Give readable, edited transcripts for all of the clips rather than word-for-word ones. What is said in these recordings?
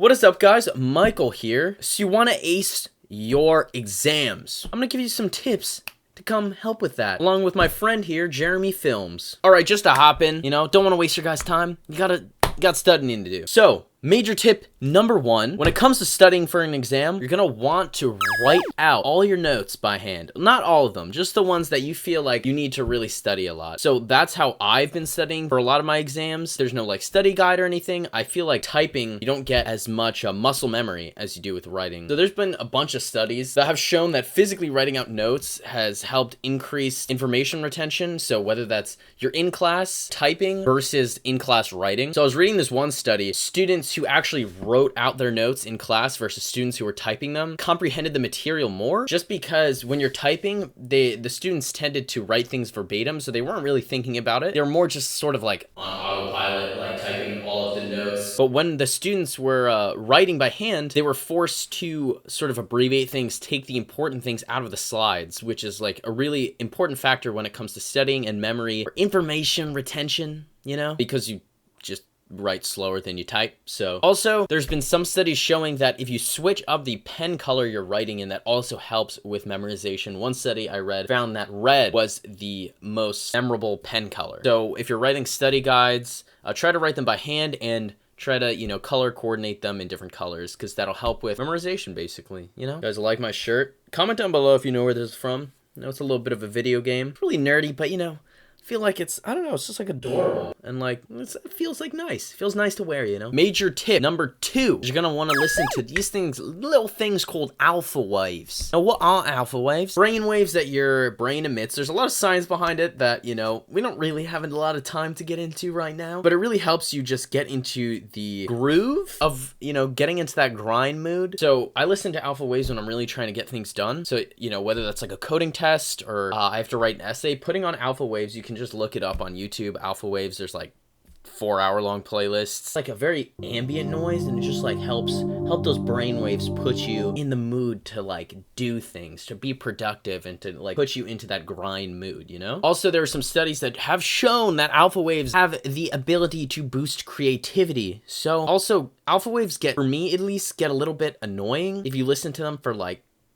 What is up, guys? Michael here. So you want to ace your exams. I'm gonna give you some tips to come help with that, along with my friend here, JeremyFilms. All right, just to hop in, don't want to waste your guys' time. You got studying to do. So, major tip number one, when it comes to studying for an exam, you're gonna want to write out all your notes by hand. Not all of them, just the ones that you feel like you need to really study a lot. So that's how I've been studying for a lot of my exams. There's no study guide or anything. I feel like typing, you don't get as much muscle memory as you do with writing. So there's been a bunch of studies that have shown that physically writing out notes has helped increase information retention. So whether that's you're in class typing versus in class writing. So I was reading this one study, students who actually wrote out their notes in class versus students who were typing them comprehended the material more, just because when you're typing, the students tended to write things verbatim, so they weren't really thinking about it. They were more just sort of like on autopilot, typing all of the notes. But when the students were writing by hand, they were forced to sort of abbreviate things, take the important things out of the slides, which is a really important factor when it comes to studying and memory or information retention, because you just write slower than you type. So also there's been some studies showing that if you switch up the pen color you're writing in, that also helps with memorization. One study I read found that red was the most memorable pen color. So if you're writing study guides, try to write them by hand and try to, color coordinate them in different colors, because that'll help with memorization, basically. You guys like my shirt? Comment down below if you know where this is from. It's a little bit of a video game. It's really nerdy, but I feel like it's, I don't know, it's just adorable. And it feels nice. It feels nice to wear, Major tip number two, you're gonna wanna listen to these things, little things called alpha waves. Now, what are alpha waves? Brain waves that your brain emits. There's a lot of science behind it that, we don't really have a lot of time to get into right now, but it really helps you just get into the groove of, getting into that grind mood. So I listen to alpha waves when I'm really trying to get things done. So, whether that's a coding test or I have to write an essay, putting on alpha waves, you can just look it up on YouTube. Alpha waves, there's 4-hour-long playlists. It's a very ambient noise, and it just help those brain waves put you in the mood to do things, to be productive, and to put you into that grind mood, Also, there are some studies that have shown that alpha waves have the ability to boost creativity. So also alpha waves for me at least, get a little bit annoying if you listen to them for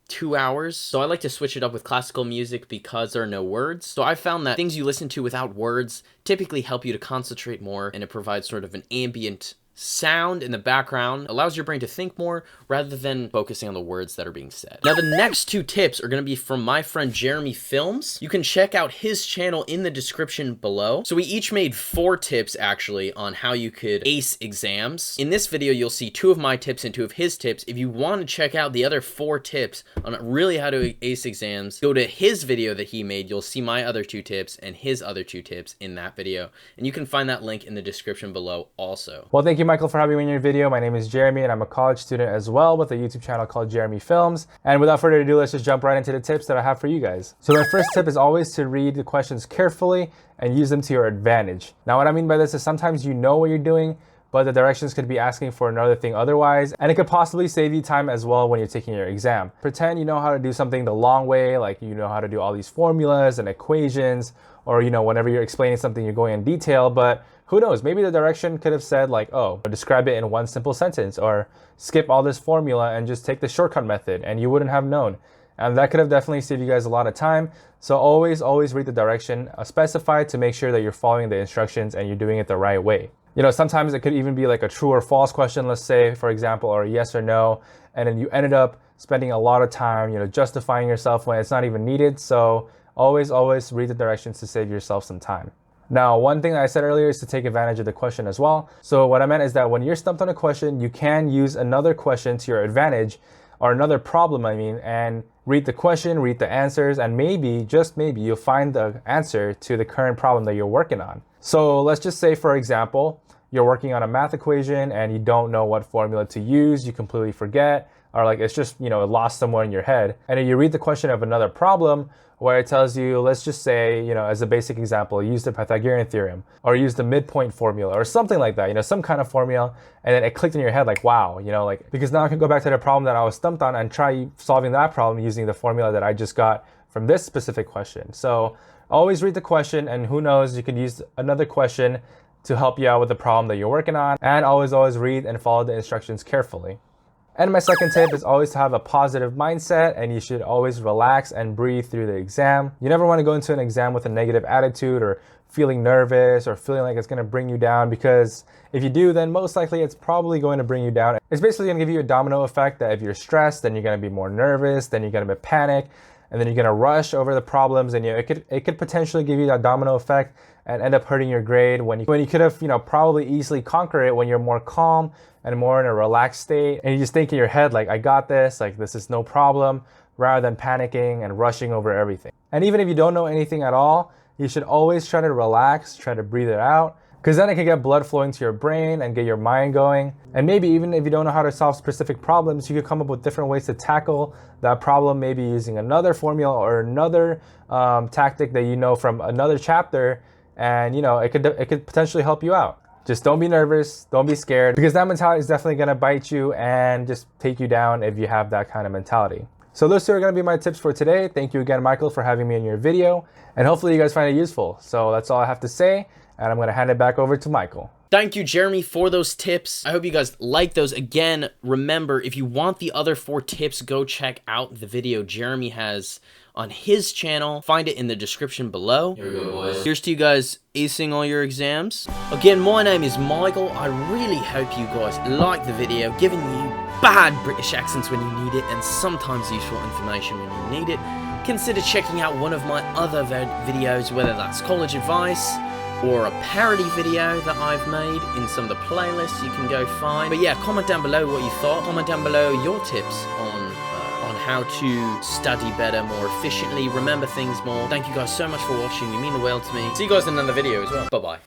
2 hours. So I like to switch it up with classical music because there are no words. So I found that things you listen to without words typically help you to concentrate more, and it provides sort of an ambient sound in the background, allows your brain to think more rather than focusing on the words that are being said. Now, the next two tips are going to be from my friend JeremyFilms. You can check out his channel in the description below. So we each made 4 tips actually on how you could ace exams. In this video, you'll see 2 of my tips and 2 of his tips. If you want to check out the other 4 tips on really how to ace exams, go to his video that he made. You'll see my other 2 tips and his other 2 tips in that video. And you can find that link in the description below also. Well, thank you, Michael, for having me in your video. My name is Jeremy, and I'm a college student as well with a YouTube channel called JeremyFilms. And without further ado, let's just jump right into the tips that I have for you guys. So my first tip is always to read the questions carefully and use them to your advantage. Now, what I mean by this is sometimes you know what you're doing, but the directions could be asking for another thing otherwise, and it could possibly save you time as well when you're taking your exam. Pretend you know how to do something the long way, like you know how to do all these formulas and equations, or whenever you're explaining something, you're going in detail, but who knows, maybe the direction could have said oh, describe it in one simple sentence, or skip all this formula and just take the shortcut method, and you wouldn't have known. And that could have definitely saved you guys a lot of time. So always read the direction specified to make sure that you're following the instructions and you're doing it the right way. Sometimes it could even be a true or false question, let's say, for example, or a yes or no, and then you ended up spending a lot of time, justifying yourself when it's not even needed. So always read the directions to save yourself some time. Now, one thing I said earlier is to take advantage of the question as well. So what I meant is that when you're stumped on a question, you can use another question to your advantage, or another problem, and read the question, read the answers, and maybe, just maybe, you'll find the answer to the current problem that you're working on. So let's just say, for example, you're working on a math equation and you don't know what formula to use, you completely forget, or it's just, lost somewhere in your head. And then you read the question of another problem where it tells you, let's just say, as a basic example, use the Pythagorean theorem, or use the midpoint formula, or something like that, some kind of formula, and then it clicked in your head wow, because now I can go back to the problem that I was stumped on and try solving that problem using the formula that I just got from this specific question. So always read the question, and who knows, you could use another question to help you out with the problem that you're working on. And always read and follow the instructions carefully. And my second tip is always to have a positive mindset, and you should always relax and breathe through the exam. You never want to go into an exam with a negative attitude or feeling nervous or feeling like it's going to bring you down, because if you do, then most likely it's probably going to bring you down. It's basically going to give you a domino effect that if you're stressed, then you're going to be more nervous, then you're going to be panic, and then you're going to rush over the problems, and it could potentially give you that domino effect and end up hurting your grade when you could have probably easily conquer it when you're more calm and more in a relaxed state, and you just think in your head like, I got this, like this is no problem, rather than panicking and rushing over everything. And even if you don't know anything at all, you should always try to relax, try to breathe it out, because then it can get blood flowing to your brain and get your mind going. And maybe even if you don't know how to solve specific problems, you could come up with different ways to tackle that problem, maybe using another formula or another tactic that you know from another chapter, and it could potentially help you out. Just don't be nervous, don't be scared, because that mentality is definitely gonna bite you and just take you down if you have that kind of mentality. So those two are gonna be my tips for today. Thank you again, Michael, for having me in your video, and hopefully you guys find it useful. So that's all I have to say, and I'm gonna hand it back over to Michael. Thank you, Jeremy, for those tips. I hope you guys like those. Again, remember, if you want the other 4 tips, go check out the video Jeremy has on his channel. Find it in the description below. Here we go, boys. Here's to you guys acing all your exams. Again, my name is Michael. I really hope you guys like the video, giving you bad British accents when you need it, and sometimes useful information when you need it. Consider checking out one of my other videos, whether that's college advice or a parody video that I've made in some of the playlists you can go find. But yeah, comment down below what you thought. Comment down below your tips on how to study better, more efficiently, remember things more. Thank you guys so much for watching. You mean the world to me. See you guys in another video as well. Bye-bye.